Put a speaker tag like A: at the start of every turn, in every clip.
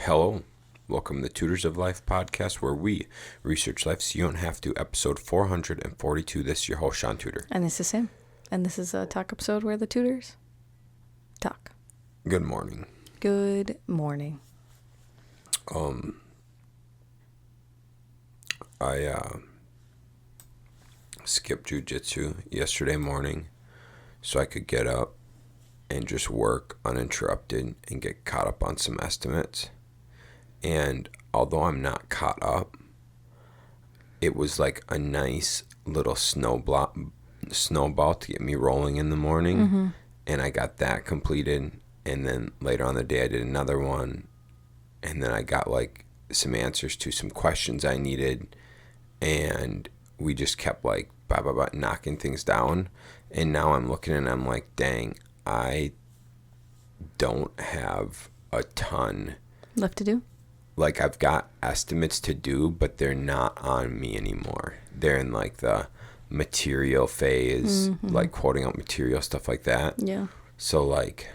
A: Hello, welcome to the Tutors of Life podcast, where we research life so you don't have to. Episode 442. This is your host, Shaun Tutor.
B: And this is Sam. And this is a talk episode where the tutors talk.
A: Good morning.
B: Good morning.
A: I skipped jujitsu yesterday morning so I could get up and just work uninterrupted and get caught up on some estimates. And although I'm not caught up, it was like a nice little snowball to get me rolling in the morning.
B: Mm-hmm.
A: And I got that completed. And then later on the day, I did another one. And then I got like some answers to some questions I needed. And we just kept like knocking things down. And now I'm looking and I'm like, dang, I don't have a ton
B: Left to do?
A: Like, I've got estimates to do, but they're not on me anymore. They're in like the material phase, like quoting out material, stuff like that.
B: Yeah.
A: So like,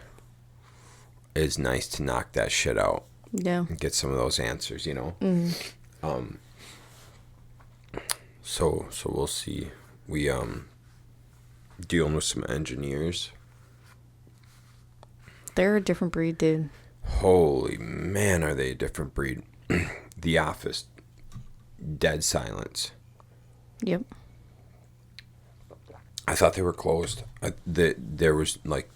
A: it's nice to knock that shit out.
B: Yeah.
A: And get some of those answers, you know? So we'll see. We dealing with some engineers.
B: They're a different breed, dude.
A: Holy man, are they a different breed. The office, dead silence.
B: Yep.
A: I thought they were closed. There was like,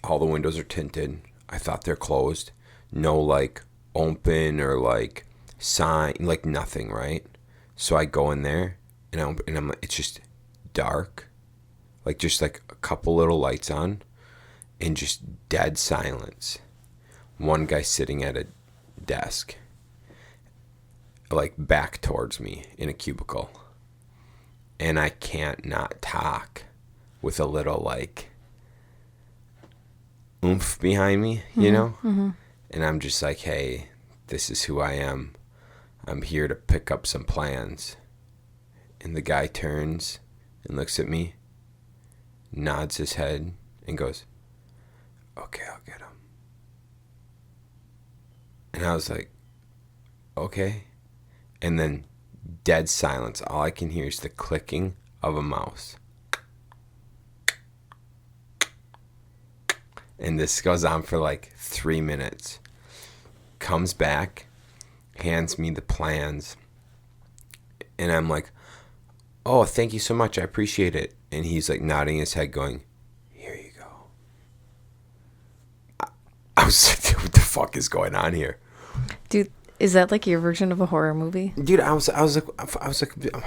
A: all the windows are tinted. I thought they're closed. No like open or like sign, like nothing, right? So I go in there and I'm it's just dark. Like just like a couple little lights on and just dead silence. One guy sitting at a desk, like back towards me in a cubicle. And I can't not talk with a little like oomph behind me, you know? Mm-hmm. And I'm just like, hey, this is who I am. I'm here to pick up some plans. And the guy turns and looks at me, nods his head, and goes, okay, I'll get him. And I was like, okay. And then dead silence. All I can hear is the clicking of a mouse. And this goes on for like 3 minutes. Comes back, hands me the plans. And I'm like, oh, thank you so much. I appreciate it. And he's like nodding his head going, here you go. I was like, what the fuck is going on here?
B: Dude, is that like your version of a horror movie?
A: Dude, I was like, am I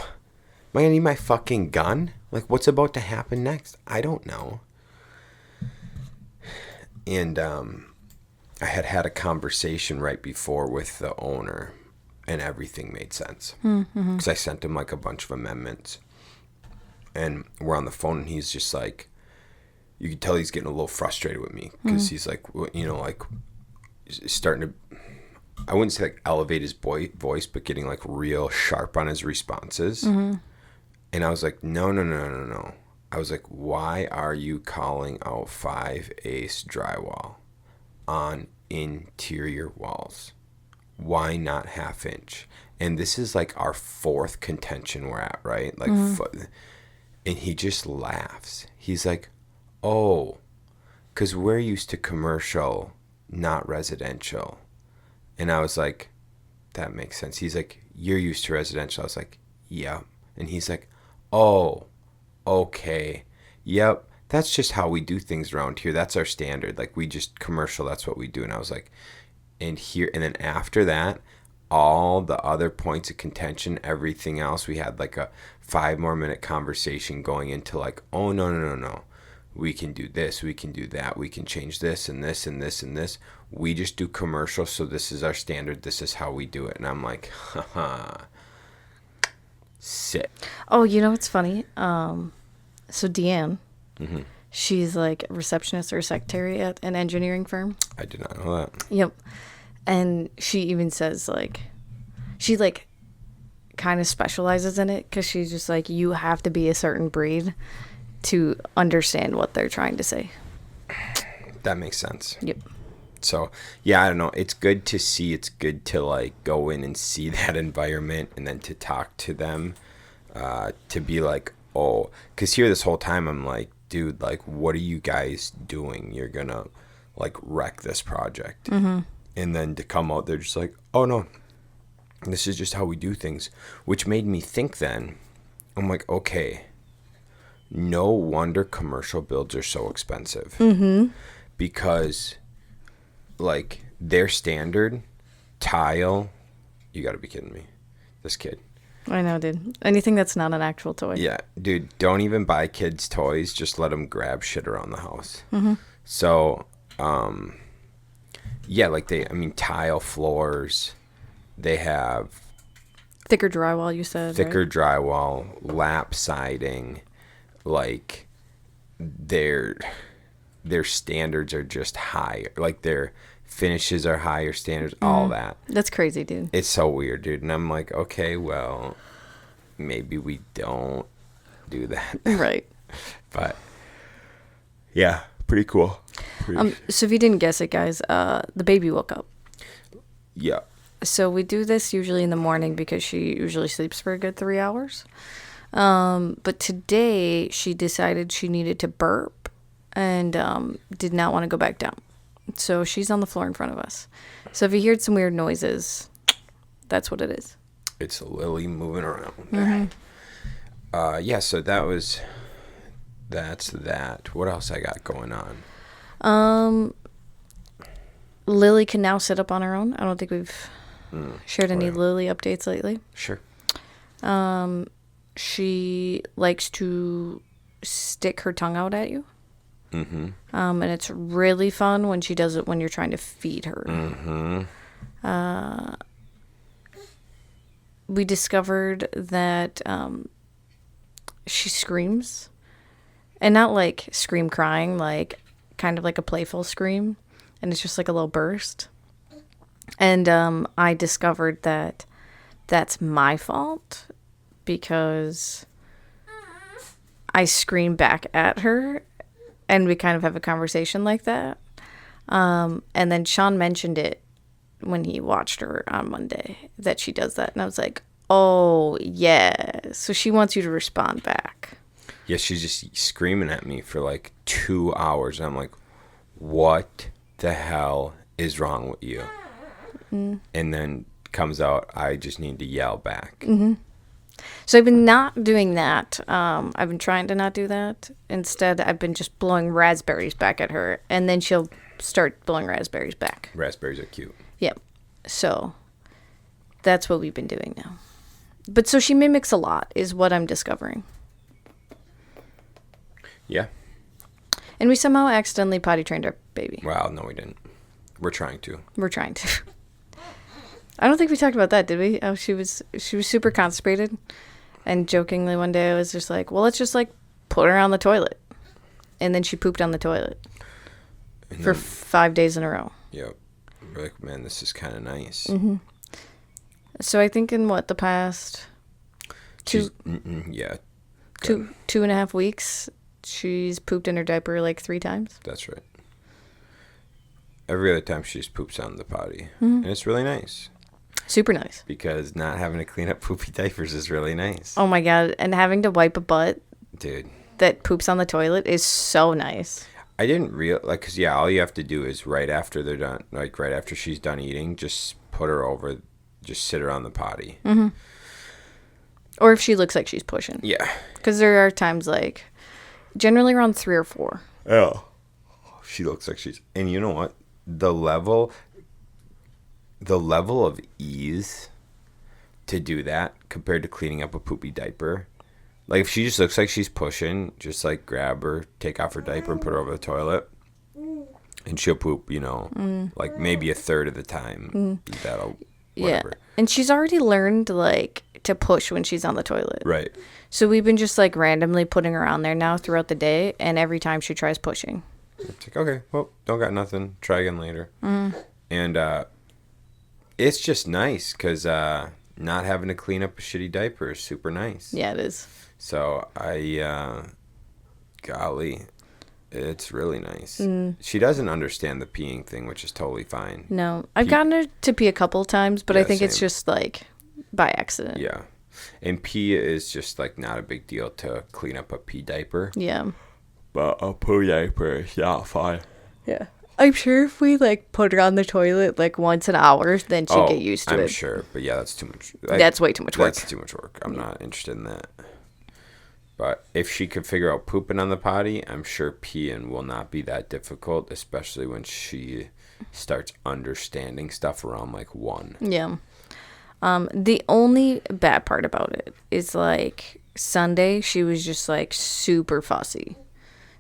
A: gonna need my fucking gun? Like, what's about to happen next? I don't know. And I had a conversation right before with the owner, and everything made sense. Because I sent him like a bunch of amendments, and we're on the phone, and he's just like, you can tell he's getting a little frustrated with me because he's like, you know, like starting to, I wouldn't say like elevate his voice, but getting like real sharp on his responses. And I was like, no. I was like, why are you calling out 5/8 drywall on interior walls? Why not 1/2 inch? And this is like our 4th contention we're at, right? Like, and he just laughs. He's like, oh, because we're used to commercial, not residential. And I was like, that makes sense. He's like, you're used to residential. I was like, yeah. And he's like, oh, okay. Yep. That's just how we do things around here. That's our standard. Like, we just commercial, that's what we do. And I was like, and then after that, all the other points of contention, everything else, we had like a 5 more minute conversation going into like, oh, no. We can do this, we can do that, we can change this and this and this and this. We just do commercial, so this is our standard, this is how we do it. And I'm like, haha, sit.
B: Oh, you know what's funny? So Deanne, she's like a receptionist or secretary at an engineering firm.
A: I did not know that.
B: Yep. And she even says like, she like kind of specializes in it because she's just like, you have to be a certain breed to understand what they're trying to say.
A: That makes sense.
B: Yep.
A: So, yeah, I don't know. It's good to see. It's good to, like, go in and see that environment and then to talk to them. To be like, oh, because here this whole time I'm like, dude, like, what are you guys doing? You're going to, like, wreck this project. Mm-hmm. And then to come out, they're just like, oh, no, this is just how we do things. Which made me think then, I'm like, okay, no wonder commercial builds are so expensive. Mm-hmm. Because, like, their standard tile, you got to be kidding me. This kid.
B: I know, dude. Anything that's not an actual toy.
A: Yeah, dude, don't even buy kids toys. Just let them grab shit around the house. Mm-hmm. So, yeah, like tile floors. They have
B: thicker drywall, you said.
A: Thicker
B: right?
A: drywall, lap siding. Like, their standards are just higher. Like, their finishes are higher standards, all that.
B: That's crazy, dude.
A: It's so weird, dude. And I'm like, okay, well, maybe we don't do that.
B: Right.
A: But, yeah, pretty cool.
B: So if you didn't guess it, guys, the baby woke up.
A: Yeah.
B: So we do this usually in the morning because she usually sleeps for a good 3 hours. But today she decided she needed to burp and did not want to go back down. So she's on the floor in front of us. So if you heard some weird noises, that's what it is.
A: It's Lily moving around. Mm-hmm. Yeah, so that's that. What else I got going on?
B: Lily can now sit up on her own. I don't think we've shared any Lily updates lately.
A: Sure.
B: She likes to stick her tongue out at you. Mm-hmm. And it's really fun when she does it when you're trying to feed her. Mm-hmm. We discovered that she screams. And not like scream crying, like kind of like a playful scream. And it's just like a little burst. And I discovered that that's my fault because I scream back at her and we kind of have a conversation like that. And then Shaun mentioned it when he watched her on Monday that she does that. And I was like, oh, yeah. So she wants you to respond back.
A: Yeah, she's just screaming at me for like 2 hours. And I'm like, what the hell is wrong with you? Mm. And then comes out, I just need to yell back.
B: Mm-hmm. So I've been not doing that. I've been trying to not do that. Instead, I've been just blowing raspberries back at her. And then she'll start blowing raspberries back.
A: Raspberries are cute.
B: Yep. So that's what we've been doing now. But so she mimics a lot is what I'm discovering.
A: Yeah.
B: And we somehow accidentally potty trained our baby.
A: Wow, no we didn't. We're trying to.
B: I don't think we talked about that, did we? Oh, she was super constipated. And jokingly one day I was just like, well, let's just like put her on the toilet. And then she pooped on the toilet for 5 days in a row.
A: Yep. We're like, man, this is kind of nice.
B: Mm-hmm. So I think in the past two and a half weeks, she's pooped in her diaper like 3 times.
A: That's right. Every other time she just poops on the potty. Mm-hmm. And it's really nice.
B: Super nice.
A: Because not having to clean up poopy diapers is really nice.
B: Oh my God. And having to wipe a butt.
A: Dude.
B: That poops on the toilet is so nice.
A: I didn't because yeah, all you have to do is right after they're done, like right after she's done eating, just put her over, just sit her on the potty.
B: Mm-hmm. Or if she looks like she's pushing.
A: Yeah. Because
B: there are times like, generally around 3 or 4.
A: Oh. She looks like she's, and you know what? The level of ease to do that compared to cleaning up a poopy diaper. Like, if she just looks like she's pushing, just, like, grab her, take off her diaper, and put her over the toilet. And she'll poop, like, maybe a third of the time. That'll, whatever.
B: Yeah. And she's already learned, like, to push when she's on the toilet.
A: Right.
B: So we've been just, like, randomly putting her on there now throughout the day. And every time she tries pushing.
A: It's like, okay, well, don't got nothing. Try again later. And it's just nice because not having to clean up a shitty diaper is super nice.
B: Yeah, it is.
A: So golly, It's really nice. She doesn't understand the peeing thing, which is totally fine.
B: No. I've gotten her to pee a couple of times, but I think it's
A: same.
B: just like by accident.
A: Yeah. And pee is just like not a big deal to clean up a pee diaper.
B: Yeah.
A: But a poo diaper is not fun.
B: Yeah. I'm sure if we like put her on the toilet like once an hour, then she'd get used to it.
A: I'm sure. But yeah, that's too much.
B: That's way too much work.
A: That's too much work. I'm not interested in that. But if she could figure out pooping on the potty, I'm sure peeing will not be that difficult, especially when she starts understanding stuff around like 1.
B: Yeah. The only bad part about it is like Sunday, she was just like super fussy.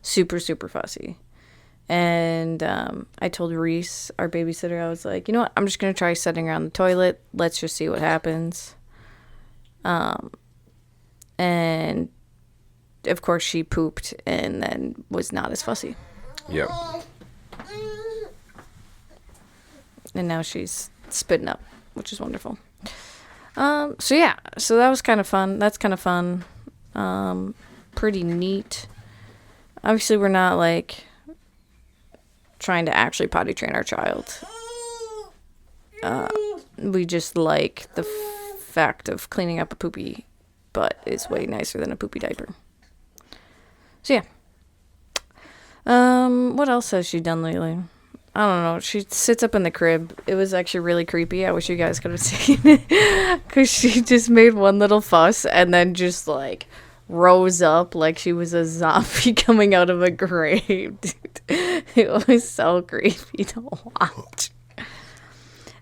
B: Super, super fussy. And I told Reese, our babysitter, I was like, you know what? I'm just going to try setting her on the toilet. Let's just see what happens. And of course, she pooped and then was not as fussy.
A: Yep.
B: And now she's spitting up, which is wonderful. So yeah, so that was kind of fun. That's kind of fun. Pretty neat. Obviously, we're not like trying to actually potty train our child. We just like the fact of cleaning up a poopy butt is way nicer than a poopy diaper. So yeah. What else has she done lately? I don't know. She sits up in the crib. It was actually really creepy. I wish you guys could have seen it. Because she just made one little fuss and then just like rose up like she was a zombie coming out of a grave, dude. It was so creepy to watch.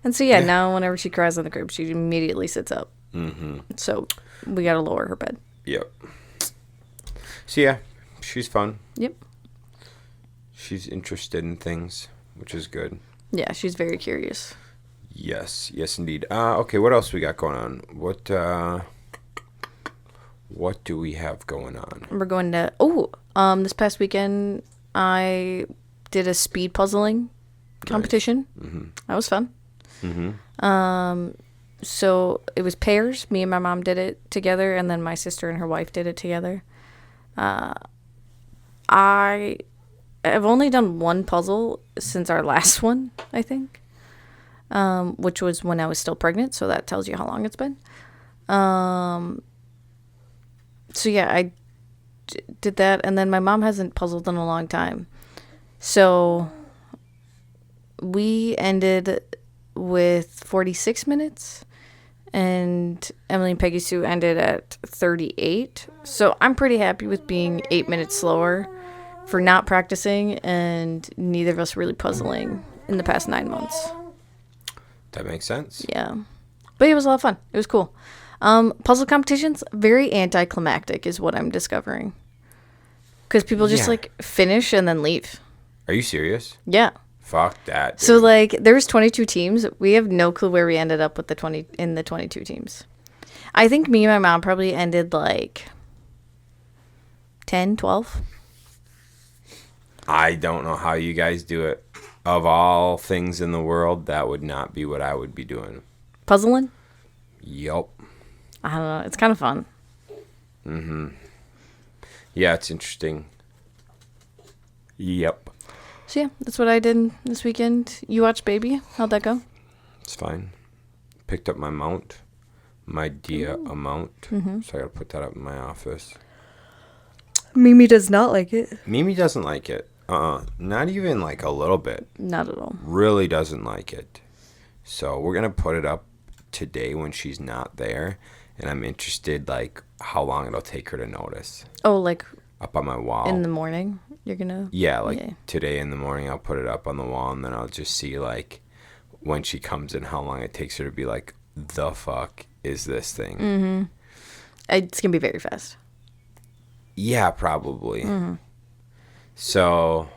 B: And so yeah, now whenever she cries on the crib, she immediately sits up. Mm-hmm. So we gotta lower her bed.
A: Yep. So yeah, she's fun.
B: Yep.
A: She's interested in things, which is good.
B: Yeah, she's very curious.
A: Yes, indeed. Okay, what else we got going on? What do we have going on?
B: We're going to this past weekend I did a speed puzzling competition. Nice. Mm-hmm. That was fun. Mm-hmm. So it was pairs. Me and my mom did it together, and then my sister and her wife did it together. I have only done one puzzle since our last one, I think, which was when I was still pregnant, so that tells you how long it's been. So yeah, I did that, and then my mom hasn't puzzled in a long time. So we ended with 46 minutes, and Emily and Peggy Sue ended at 38. So I'm pretty happy with being 8 minutes slower for not practicing, and neither of us really puzzling in the past 9 months.
A: That makes sense.
B: Yeah. But it was a lot of fun. It was cool. Puzzle competitions, very anticlimactic is what I'm discovering. Because people just like finish and then leave.
A: Are you serious?
B: Yeah.
A: Fuck that, dude.
B: So like there was 22 teams. We have no clue where we ended up with the 22 teams. I think me and my mom probably ended like 10, 12.
A: I don't know how you guys do it. Of all things in the world, that would not be what I would be doing.
B: Puzzling?
A: Yup.
B: I don't know. It's kind of fun.
A: Mm-hmm. Yeah, it's interesting. Yep.
B: So yeah, that's what I did this weekend. You watched Baby? How'd that go?
A: It's fine. Picked up my mount. My Dia amount. Mm-hmm. So I gotta put that up in my office.
B: Mimi does not like it.
A: Mimi doesn't like it. Not even like a little bit.
B: Not at all.
A: Really doesn't like it. So we're gonna put it up today when she's not there, and I'm interested like how long it'll take her to notice.
B: Oh, like
A: up on my wall
B: in the morning. You're gonna
A: today in the morning I'll put it up on the wall, and then I'll just see like when she comes in how long it takes her to be like, the fuck is this thing?
B: Mm-hmm. It's gonna be very fast.
A: Yeah, probably. Mm-hmm. So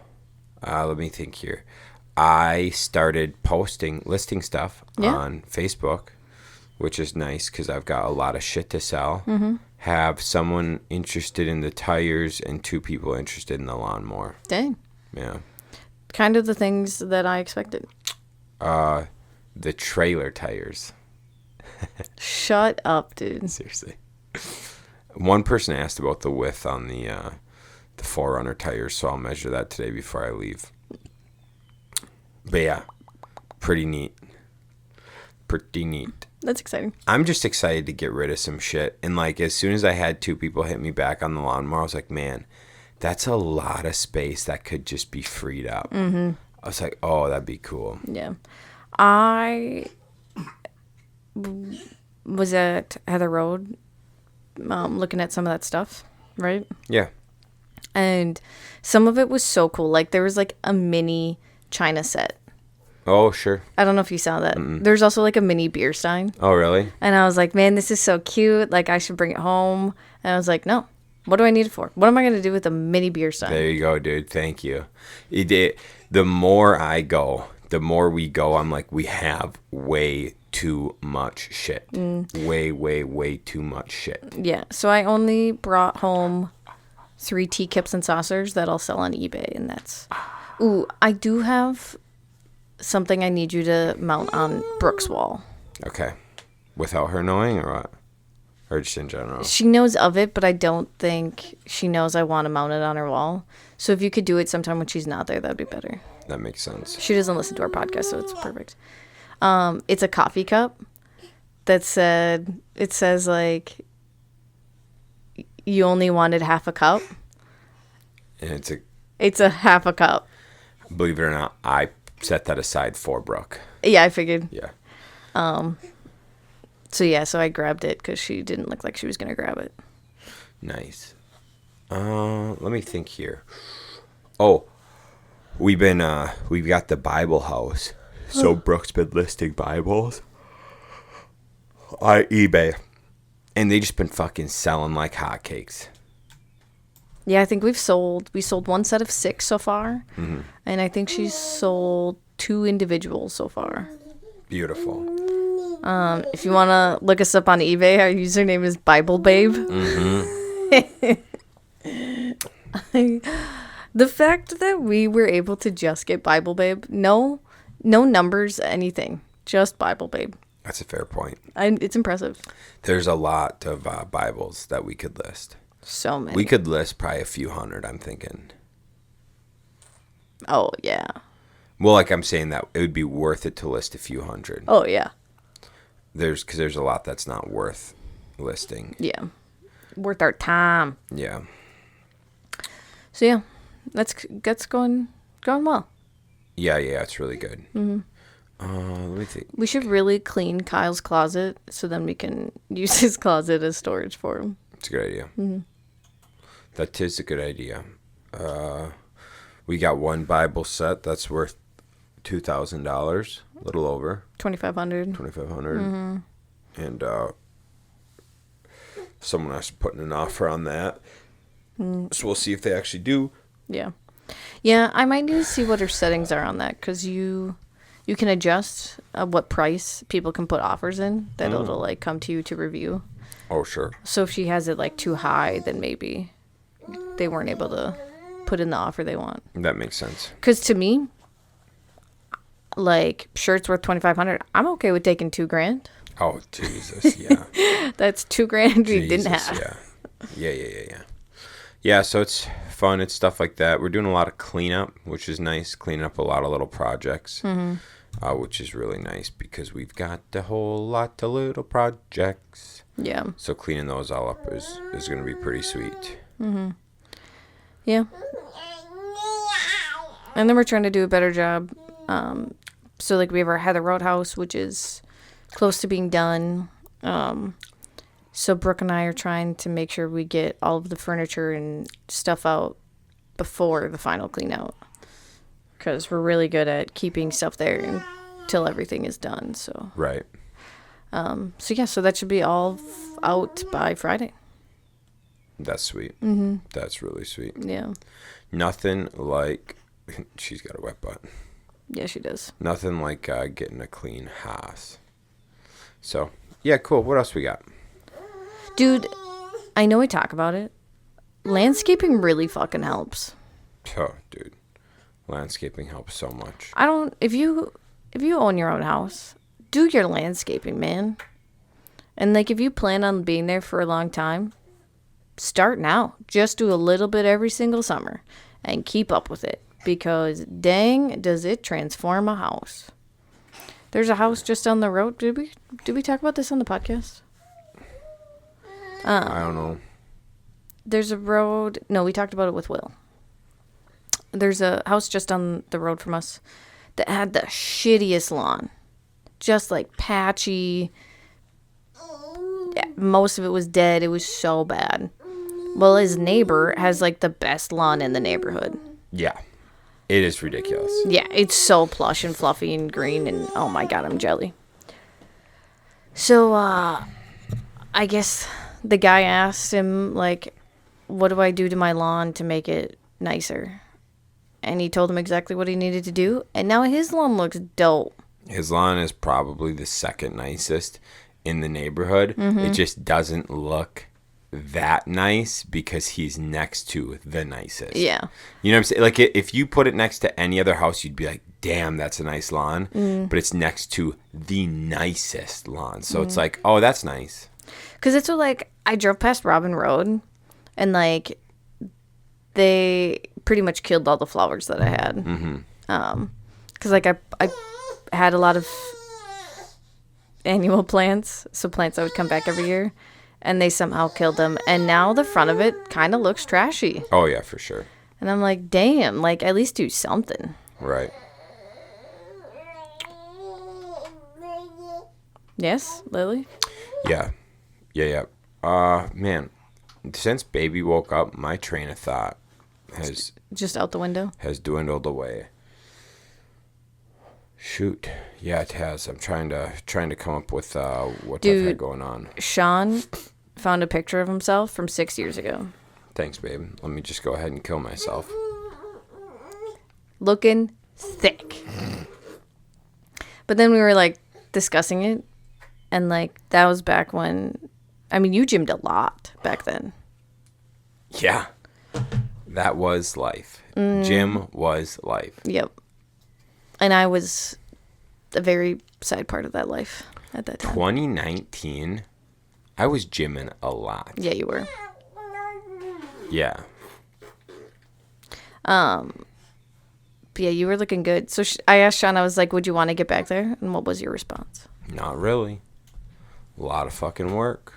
A: let me think here. I started listing stuff on Facebook, which is nice because I've got a lot of shit to sell. Mm-hmm. Have someone interested in the tires and 2 people interested in the lawnmower.
B: Dang.
A: Yeah.
B: Kind of the things that I expected.
A: The trailer tires.
B: Shut up, dude.
A: Seriously. One person asked about the width on the 4Runner tires, so I'll measure that today before I leave. But yeah, pretty neat. Pretty neat.
B: That's exciting.
A: I'm just excited to get rid of some shit. And like, as soon as I had 2 people hit me back on the lawnmower, I was like, man, that's a lot of space that could just be freed up. I was like, oh, that'd be cool.
B: Yeah. I was at Heather Road looking at some of that stuff, right?
A: Yeah.
B: And some of it was so cool. Like, there was like a mini china set.
A: Oh, sure.
B: I don't know if you saw that. There's also like a mini beer stein.
A: Oh, really?
B: And I was like, man, this is so cute. Like, I should bring it home. And I was like, no. What do I need it for? What am I going to do with a mini beer stein?
A: There you go, dude. Thank you. The more I go, the more we go, I'm like, we have way too much shit. Way too much shit.
B: Yeah. So I only brought home 3 teacups and saucers that I'll sell on eBay. And that's... Ooh, I do have something I need you to mount on Brooke's wall.
A: Okay. Without her knowing or what? Or just in general?
B: She knows of it, but I don't think she knows I want to mount it on her wall. So if you could do it sometime when she's not there, that'd be better.
A: That makes sense.
B: She doesn't listen to our podcast, so it's perfect. It's a coffee cup it says like, you only wanted half a cup.
A: And
B: It's a half a cup.
A: believe it or not, I set that aside for Brooke.
B: Yeah, I figured.
A: Yeah.
B: So I grabbed it because she didn't look like she was going to grab it.
A: Nice. Let me think here. Oh, we've got the Bible house. So Brooke's been listing Bibles on eBay. And they just been fucking selling like hotcakes.
B: Yeah, I think we sold 1 set of 6 so far. Mm-hmm. And I think she's sold 2 individuals so far.
A: Beautiful.
B: If you want to look us up on eBay, our username is Bible Babe. The fact that we were able to just get Bible Babe, no numbers, anything, just Bible Babe.
A: That's a fair point.
B: It's impressive.
A: There's a lot of Bibles that we could list.
B: So many.
A: We could list probably a few hundred, I'm thinking.
B: Oh, yeah.
A: Well, like I'm saying that it would be worth it to list a few hundred.
B: Oh, yeah.
A: Because there's a lot that's not worth listing.
B: Yeah. Worth our time.
A: Yeah.
B: So, yeah. That's going well.
A: Yeah, it's really good. Mm-hmm. Let me think.
B: We should really clean Kyle's closet so then we can use his closet as storage for him.
A: It's a good idea.
B: Mm-hmm.
A: That is a good idea. We got one Bible set that's worth $2,000, a little over.
B: $2,500.
A: Mm-hmm. And someone else putting an offer on that. So we'll see if they actually do.
B: Yeah. Yeah, I might need to see what her settings are on that, because you can adjust what price people can put offers in that it'll like come to you to review.
A: Oh, sure.
B: So if she has it like too high, then maybe they weren't able to put in the offer they want.
A: That makes sense.
B: Because to me, like, shirt's worth $2,500. I'm okay with taking $2,000.
A: Oh, Jesus, yeah.
B: That's $2,000 we didn't have.
A: Yeah. Yeah, so it's fun. It's stuff like that. We're doing a lot of cleanup, which is nice. Cleaning up a lot of little projects, which is really nice because we've got a whole lot of little projects.
B: Yeah.
A: So cleaning those all up is going to be pretty sweet.
B: Mm-hmm. Yeah. And then we're trying to do a better job. So, like, we have our Heather Roadhouse, which is close to being done. So Brooke and I are trying to make sure we get all of the furniture and stuff out before the final clean out. Because we're really good at keeping stuff there until everything is done. So
A: Right.
B: So that should be all out by Friday.
A: That's sweet.
B: Mm-hmm.
A: That's really sweet.
B: Yeah.
A: Nothing like... She's got a wet butt.
B: Yeah, she does.
A: Nothing like getting a clean house. So, yeah, cool. What else we got?
B: Dude, I know we talk about it. Landscaping really fucking helps.
A: Oh, dude. Landscaping helps so much.
B: If you own your own house, do your landscaping, man. And, like, if you plan on being there for a long time, start now. Just do a little bit every single summer and keep up with it, because dang, does it transform a house. There's a house just down the road. Did we talk about this on the podcast?
A: I don't know.
B: There's a road. No, we talked about it with Will. There's a house just down the road from us that had the shittiest lawn. Just like patchy. Yeah, most of it was dead. It was so bad. Well, his neighbor has like the best lawn in the neighborhood.
A: Yeah. It is ridiculous.
B: Yeah, it's so plush and fluffy and green, and oh my god, I'm jelly. So, I guess the guy asked him, like, what do I do to my lawn to make it nicer? And he told him exactly what he needed to do, and now his lawn looks dope.
A: His lawn is probably the second nicest in the neighborhood. It just doesn't look that nice because he's next to the nicest.
B: Yeah.
A: You know what I'm saying? Like, if you put it next to any other house, you'd be like, damn, that's a nice lawn. But it's next to the nicest lawn. So it's like, oh, that's nice.
B: Because it's what, like, I drove past Robin Road, and, like, they pretty much killed all the flowers that I had. Because, like, I had a lot of annual plants, so plants that would come back every year. And they somehow killed them. And now the front of it kind of looks trashy.
A: Oh, yeah, for sure.
B: And I'm like, damn, like, at least do something.
A: Right.
B: Yes, Lily?
A: Yeah. Man, since baby woke up, my train of thought has
B: Just out the window?
A: has dwindled away. Shoot. Yeah, it has. I'm trying to come up with what I've had going on.
B: Shaun found a picture of himself from 6 years ago.
A: Thanks, babe. Let me just go ahead and kill myself.
B: Looking thick. But then we were, like, discussing it. And, like, that was back when... I mean, you gymmed a lot back then.
A: Yeah. That was life. Gym was life.
B: Yep. And I was a very sad part of that life at that time.
A: 2019, I was gymming a lot.
B: Yeah, you were.
A: Yeah.
B: But yeah, you were looking good. So I asked Shaun, I was like, would you want to get back there? And what was your response?
A: Not really. A lot of fucking work.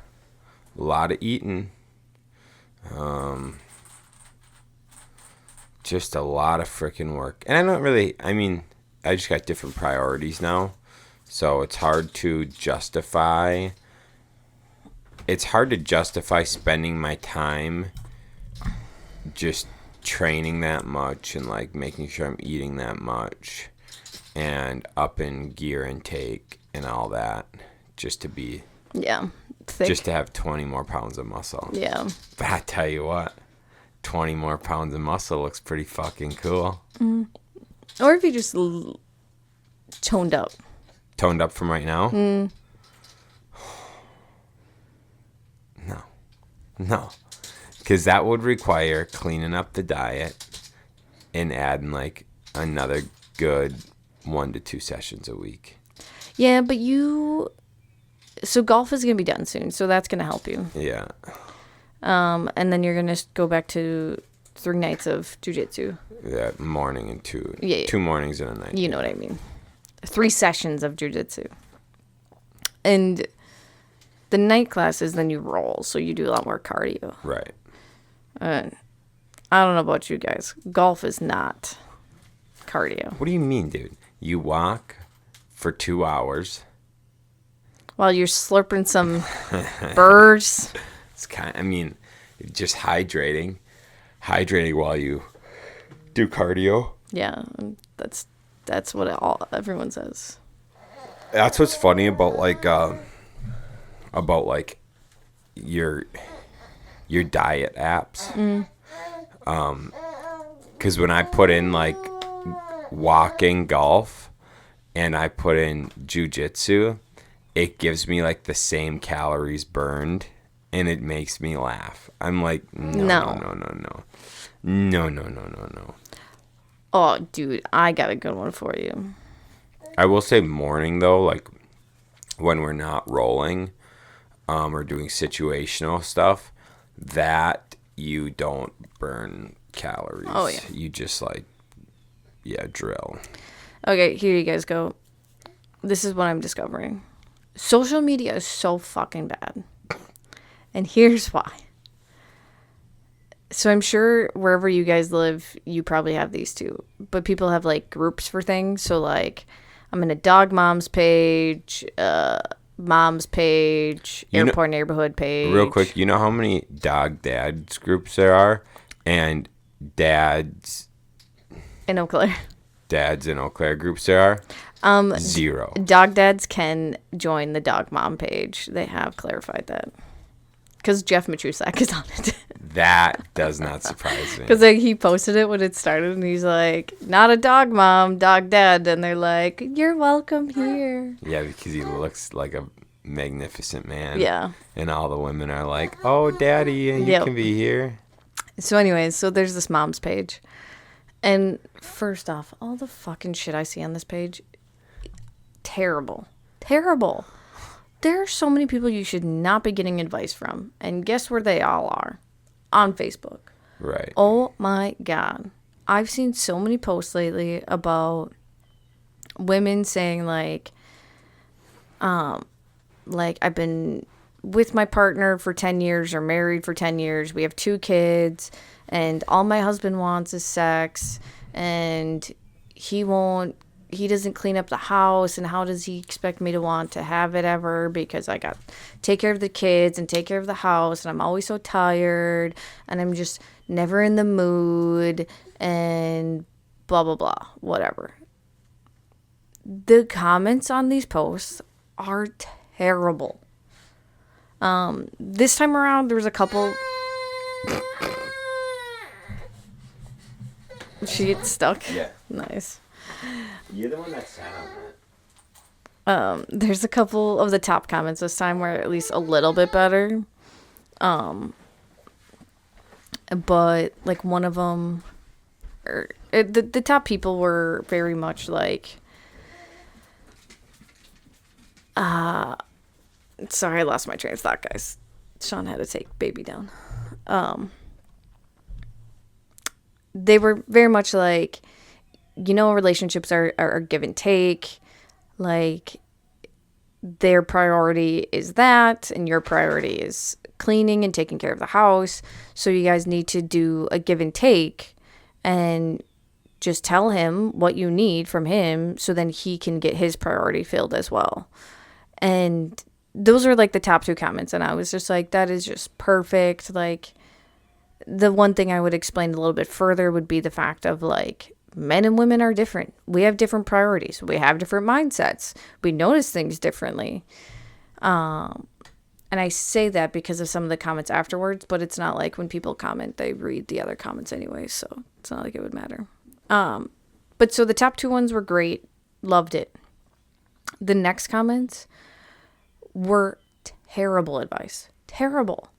A: A lot of eating. Just a lot of freaking work. And I just got different priorities now. So it's hard to justify. It's hard to justify spending my time just training that much and, like, making sure I'm eating that much and upping gear intake and all that just to be
B: Yeah. Thick.
A: just to have 20 more pounds of muscle.
B: Yeah.
A: But I tell you what, 20 more pounds of muscle looks pretty fucking cool.
B: Or if you just toned up.
A: Toned up from right now? No. Because that would require cleaning up the diet and adding, like, another good 1 to 2 sessions a week.
B: Yeah, but so golf is going to be done soon, so that's going to help you.
A: Yeah.
B: And then you're going to go back to 3 nights of jiu-jitsu.
A: Yeah, morning and 2.
B: Yeah.
A: 2 mornings and a night.
B: You know what I mean. 3 sessions of jiu-jitsu. And the night classes, then you roll, so you do a lot more cardio.
A: Right.
B: I don't know about you guys. Golf is not cardio.
A: What do you mean, dude? You walk for 2 hours.
B: While you're slurping some birds.
A: It's just hydrating while you do cardio.
B: Yeah, that's what everyone says.
A: That's what's funny about your diet apps. Because when I put in, like, walking, golf, and I put in jiu-jitsu, it gives me, like, the same calories burned, and it makes me laugh. I'm like, no.
B: Oh, dude, I got a good one for you.
A: I will say morning, though, like, when we're not rolling or doing situational stuff, that you don't burn calories.
B: Oh, yeah.
A: You just drill.
B: Okay, here you guys go. This is what I'm discovering. Social media is so fucking bad. And here's why. So I'm sure wherever you guys live, you probably have these too. But people have like groups for things. So like I'm in a dog mom's page, mom's page, airport neighborhood page.
A: Real quick, you know how many dog dads groups there are? And dads
B: in Eau Claire.
A: Dads in Eau Claire groups there are? 0.
B: Dog dads can join the dog mom page. They have clarified that. Because Jeff Machusak is on it.
A: That does not surprise me.
B: Because he posted it when it started, and he's like, not a dog mom, dog dad. And they're like, you're welcome here.
A: Yeah, because he looks like a magnificent man.
B: Yeah.
A: And all the women are like, oh, daddy, you can be here.
B: So anyways, there's this mom's page. And first off, all the fucking shit I see on this page, terrible. Terrible. There are so many people you should not be getting advice from. And guess where they all are? On Facebook.
A: Right.
B: Oh my God. I've seen so many posts lately about women saying like I've been with my partner for 10 years or married for 10 years. We have 2 kids and all my husband wants is sex and he doesn't clean up the house, and how does he expect me to want to have it ever, because I got take care of the kids and take care of the house, and I'm always so tired and I'm just never in the mood and blah blah blah, whatever. The comments on these posts are terrible. This time around there was a couple. She gets stuck.
A: Yeah.
B: Nice.
A: You're the one that sat on that.
B: There's a couple of the top comments this time were at least a little bit better. But like one of them, the top people were very much like, sorry, I lost my train of thought, guys. Shaun had to take baby down. They were very much like, relationships are give and take. Like, their priority is that, and your priority is cleaning and taking care of the house. So you guys need to do a give and take and just tell him what you need from him so then he can get his priority filled as well. And those are like the top 2 comments. And I was just like, that is just perfect. Like, the one thing I would explain a little bit further would be the fact of like, men and women are different. We have different priorities. We have different mindsets. We notice things differently. And I say that because of some of the comments afterwards, but it's not like when people comment, they read the other comments anyway. So it's not like it would matter. But so the top 2 ones were great. Loved it. The next comments were terrible advice. Terrible.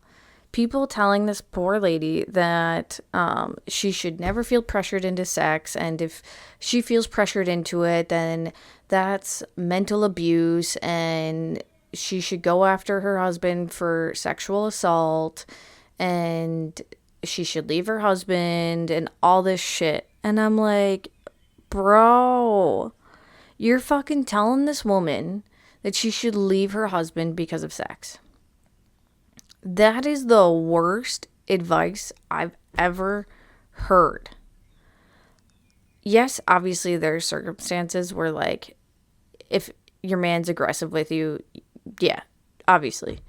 B: People telling this poor lady that she should never feel pressured into sex, and if she feels pressured into it, then that's mental abuse, and she should go after her husband for sexual assault, and she should leave her husband, and all this shit. And I'm like, bro, you're fucking telling this woman that she should leave her husband because of sex. That is the worst advice I've ever heard. Yes, obviously there are circumstances where, like, if your man's aggressive with you, yeah, obviously.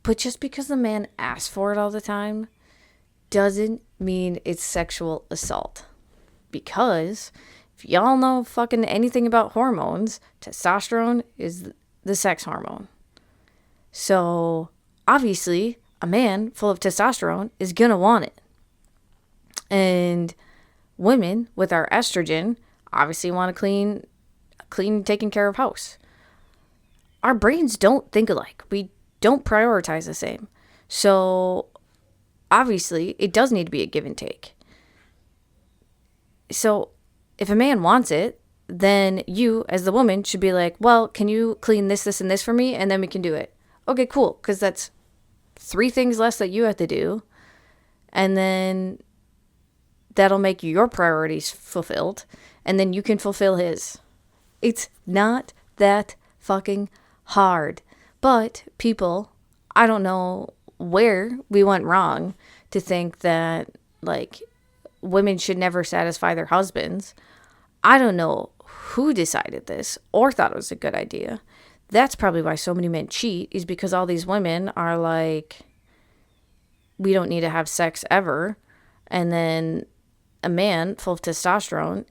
B: But just because the man asks for it all the time doesn't mean it's sexual assault. Because if y'all know fucking anything about hormones, testosterone is the sex hormone. So obviously, a man full of testosterone is going to want it. And women with our estrogen obviously want a clean, taken care of house. Our brains don't think alike. We don't prioritize the same. So obviously, it does need to be a give and take. So if a man wants it, then you, as the woman, should be like, well, can you clean this, and this for me? And then we can do it. Okay, cool, because that's 3 things less that you have to do, and then that'll make your priorities fulfilled, and then you can fulfill his. It's not that fucking hard. But people, I don't know where we went wrong to think that, like, women should never satisfy their husbands. I don't know who decided this or thought it was a good idea. That's probably why so many men cheat, is because all these women are like, we don't need to have sex ever. And then a man full of testosterone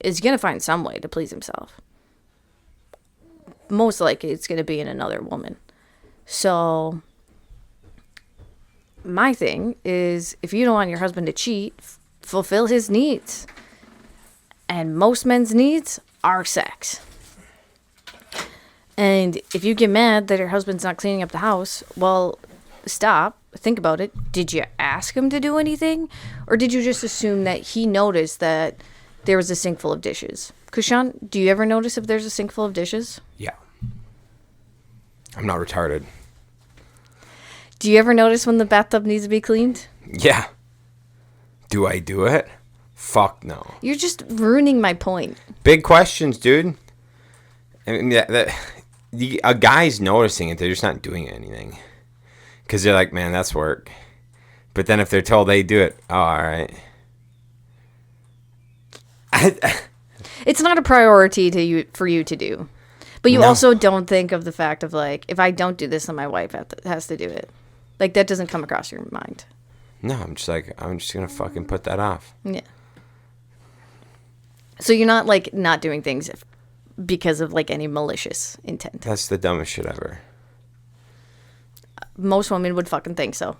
B: is going to find some way to please himself. Most likely it's going to be in another woman. So my thing is, if you don't want your husband to cheat, fulfill his needs. And most men's needs are sex. And if you get mad that your husband's not cleaning up the house, well, stop. Think about it. Did you ask him to do anything? Or did you just assume that he noticed that there was a sink full of dishes? Because, Shaun, do you ever notice if there's a sink full of dishes?
A: Yeah. I'm not retarded.
B: Do you ever notice when the bathtub needs to be cleaned?
A: Yeah. Do I do it? Fuck no.
B: You're just ruining my point.
A: Big questions, dude. I mean, a guy's noticing it. They're just not doing anything. Because they're like, man, that's work. But then if they're told they do it, oh, all right.
B: It's not a priority for you to do. But you also don't think of the fact of, like, if I don't do this, then my wife has to do it. Like, that doesn't come across your mind. No,
A: I'm just going to fucking put that off.
B: Yeah. So you're not, like, not doing things because of, like, any malicious intent.
A: That's the dumbest shit ever.
B: Most women would fucking think so.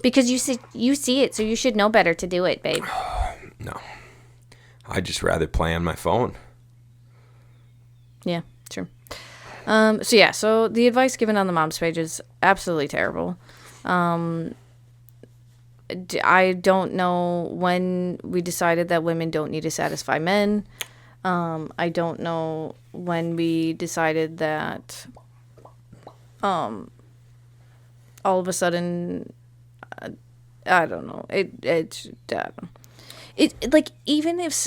B: Because you see it, so you should know better to do it, babe.
A: No. I'd just rather play on my phone.
B: Yeah, true. So the advice given on the mom's page is absolutely terrible. I don't know when we decided that women don't need to satisfy men. I don't know when we decided that all of a sudden, I don't know. It like, even if,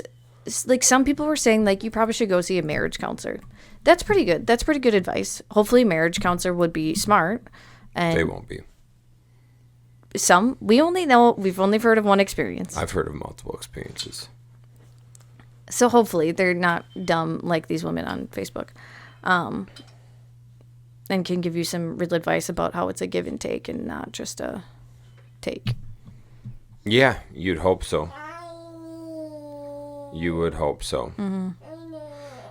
B: like, some people were saying, like, you probably should go see a marriage counselor. That's pretty good. That's pretty good advice. Hopefully a marriage counselor would be smart. And
A: they won't be.
B: We've only heard of one experience.
A: I've heard of multiple experiences.
B: So hopefully they're not dumb like these women on Facebook. And can give you some real advice about how it's a give and take and not just a take.
A: Yeah, you'd hope so. You would hope so.
B: Mm-hmm.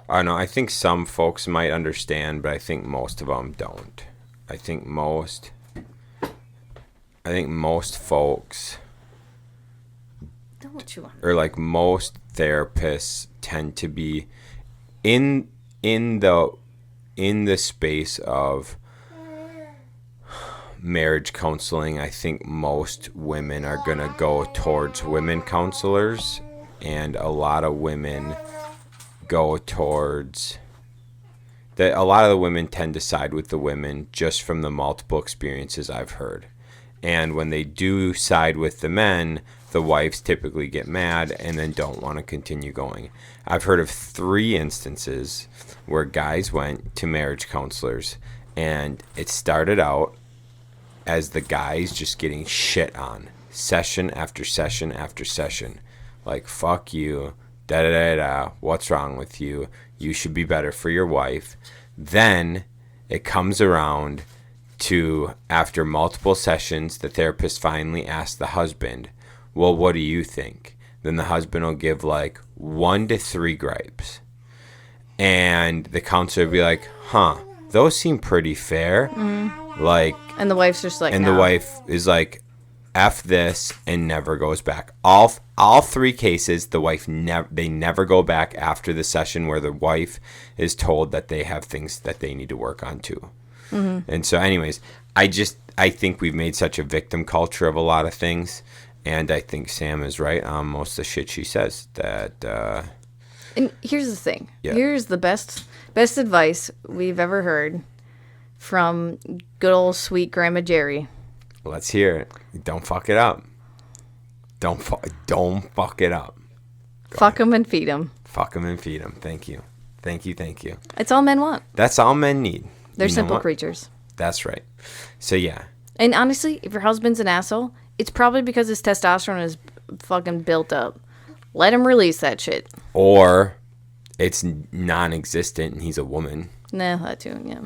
A: I don't know. I think some folks might understand, but I think most of them don't. I think most folks,
B: don't you want?
A: Or like most therapists tend to be in the space of marriage counseling. I think most women are gonna go towards women counselors, and a lot of women go towards that. A lot of the women tend to side with the women just from the multiple experiences I've heard. And when they do side with the men, the wives typically get mad and then don't want to continue going. I've heard of 3 instances where guys went to marriage counselors, and it started out as the guys just getting shit on session after session after session. Like, fuck you, da-da-da-da, what's wrong with you? You should be better for your wife. Then it comes around to, after multiple sessions, the therapist finally asks the husband, well, what do you think? Then the husband will give like 1 to 3 gripes. And the counselor will be like, those seem pretty fair. Mm-hmm. Like,
B: and the wife's just like,
A: and no. The wife is like, F this, and never goes back. All 3 cases, the wife never go back after the session where the wife is told that they have things that they need to work on too. Mm-hmm. And so anyways, I think we've made such a victim culture of a lot of things, and I think Sam is right on most of the shit she says. That
B: and here's the thing.
A: Yeah.
B: Here's the best advice we've ever heard from good old sweet Grandma Jerry.
A: Let's hear it. Don't fuck it up. Don't fuck it up.
B: Fuck them and feed them.
A: Fuck them and feed them. Thank you. Thank you.
B: It's all men want.
A: That's all men need.
B: They're simple creatures.
A: That's right. So, yeah.
B: And honestly, if your husband's an asshole, it's probably because his testosterone is fucking built up. Let him release that shit.
A: Or it's non-existent and he's a woman.
B: Nah, that too, yeah.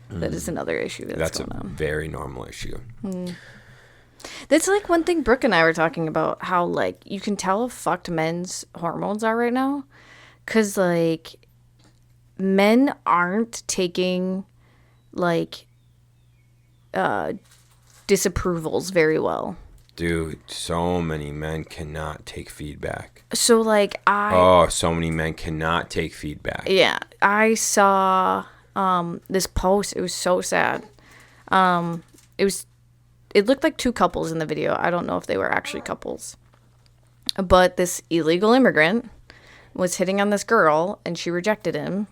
B: That is another issue that's going on.
A: Very normal issue.
B: That's like one thing Brooke and I were talking about, how like you can tell how fucked men's hormones are right now, because like men aren't taking like disapprovals very well.
A: Dude, so many men cannot take feedback.
B: So like
A: so many men cannot take feedback.
B: Yeah, I saw this post. It was so sad. It looked like two couples in the video. I don't know if they were actually couples. But this illegal immigrant was hitting on this girl, and she rejected him.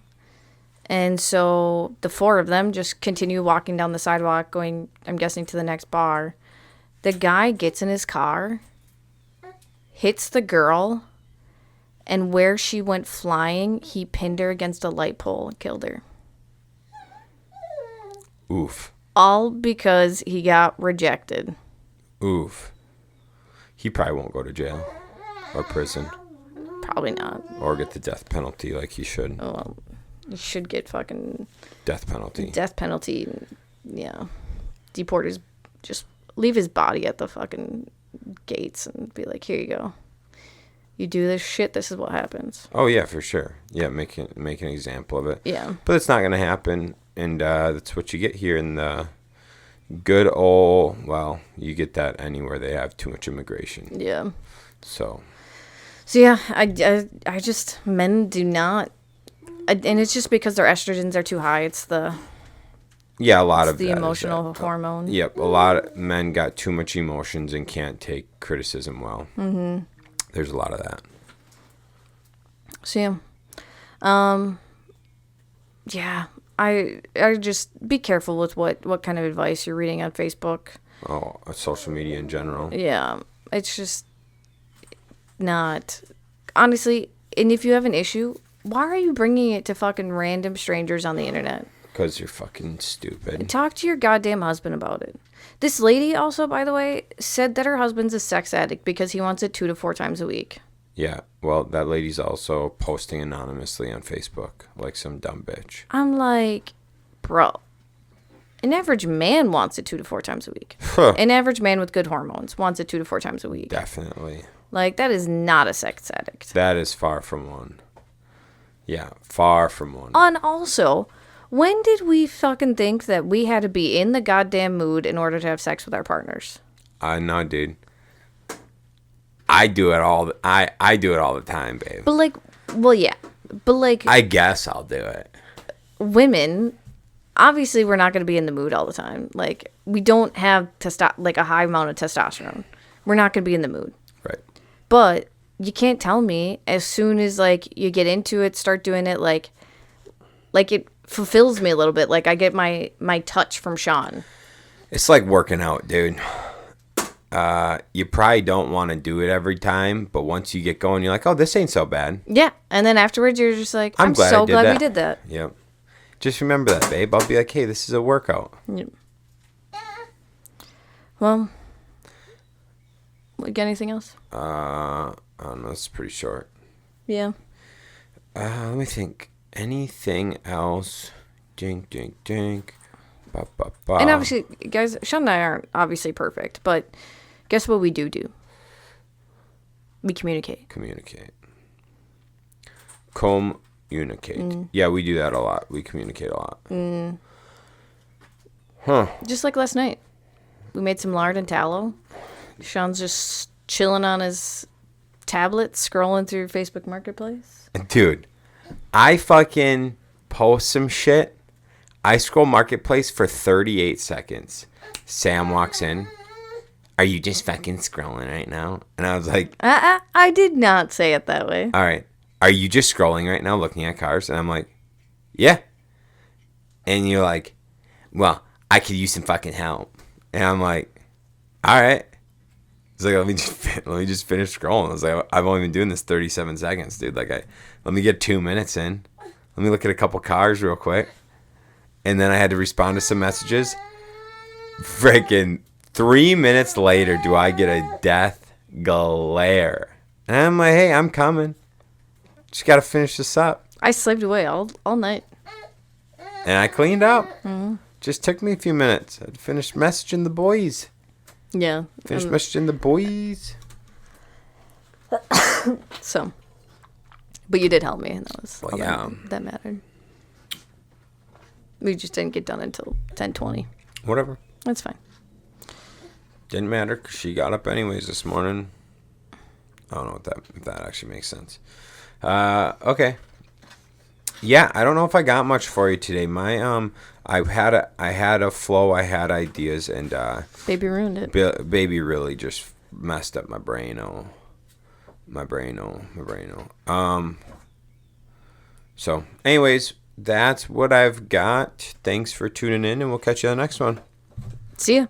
B: And so the four of them just continue walking down the sidewalk, going, I'm guessing, to the next bar. The guy gets in his car, hits the girl, and where she went flying, he pinned her against a light pole and killed her.
A: Oof.
B: All because he got rejected.
A: Oof. He probably won't go to jail or prison.
B: Probably not.
A: Or get the death penalty like he should.
B: Oh, well, he should get fucking...
A: Death penalty.
B: Death penalty. Yeah. Deporters just leave his body at the fucking gates and be like, here you go. You do this shit, this is what happens.
A: Oh, yeah, for sure. Yeah, make an example of it.
B: Yeah.
A: But it's not going to happen. And that's what you get here in the good old, well, you get that anywhere they have too much immigration.
B: Yeah.
A: So
B: yeah, I just, men do not, and it's just because their estrogens are too high. It's the...
A: Yeah, a lot of
B: the emotional hormone.
A: Yep, a lot of men got too much emotions and can't take criticism well. Mm-hmm. There's a lot of that.
B: So, yeah. Yeah, I just be careful with what kind of advice you're reading on Facebook.
A: Oh, social media in general.
B: Yeah, it's just not... Honestly, and if you have an issue, why are you bringing it to fucking random strangers on the internet?
A: Because you're fucking stupid.
B: Talk to your goddamn husband about it. This lady also, by the way, said that her husband's a sex addict because he wants it 2 to 4 times a week.
A: Yeah, well, that lady's also posting anonymously on Facebook like some dumb bitch.
B: I'm like, bro, an average man wants it 2 to 4 times a week. An average man with good hormones wants it 2 to 4 times a week.
A: Definitely.
B: Like, that is not a sex addict.
A: That is far from one. Yeah, far from one.
B: And also... When did we fucking think that we had to be in the goddamn mood in order to have sex with our partners?
A: No, dude. I do it all. I do it all the time, babe.
B: But like, well, yeah. But like,
A: I guess I'll do it.
B: Women, obviously, we're not going to be in the mood all the time. Like, we don't have like a high amount of testosterone. We're not going to be in the mood.
A: Right.
B: But you can't tell me as soon as like you get into it, start doing it, like it fulfills me a little bit. Like I get my touch from Shaun.
A: It's like working out, dude. You probably don't want to do it every time, but once you get going, you're like, oh, this ain't so bad.
B: Yeah, and then afterwards, you're just like, I'm so glad we did that.
A: Yep. Just remember that, babe. I'll be like, hey, this is a workout.
B: Yep. Well, got anything else?
A: I don't know. It's pretty short.
B: Yeah.
A: Let me think. Anything else? Dink, dink, dink. Ba, ba, ba.
B: And obviously, guys, Shaun and I aren't obviously perfect, but guess what we do? We communicate.
A: Communicate. Yeah, we do that a lot. We communicate a lot. Huh.
B: Just like last night. We made some lard and tallow. Shaun's just chilling on his tablet, scrolling through Facebook Marketplace.
A: Dude, I fucking post some shit. I scroll Marketplace for 38 seconds. Sam walks in. Are you just fucking scrolling right now? And I was like...
B: I did not say it that way.
A: All right. Are you just scrolling right now looking at cars? And I'm like, yeah. And you're like, well, I could use some fucking help. And I'm like, all right. It's like, let me just finish scrolling. I was like, I've only been doing this 37 seconds, dude. Like, let me get 2 minutes in. Let me look at a couple cars real quick. And then I had to respond to some messages. Freaking 3 minutes later, do I get a death glare. And I'm like, hey, I'm coming. Just got to finish this up.
B: I slaved away all night.
A: And I cleaned up. Mm-hmm. Just took me a few minutes. I finished messaging the boys.
B: Yeah.
A: Finished messaging the boys.
B: So. But you did help me. And that was all
A: yeah.
B: that mattered. We just didn't get done until 10:20.
A: Whatever.
B: That's fine.
A: Didn't matter because she got up anyways this morning. I don't know if that actually makes sense. Okay. Yeah, I don't know if I got much for you today. My I had a flow, I had ideas, and
B: Baby ruined it.
A: Baby really just messed up my brain. So, anyways, that's what I've got. Thanks for tuning in, and we'll catch you on the next one.
B: See ya.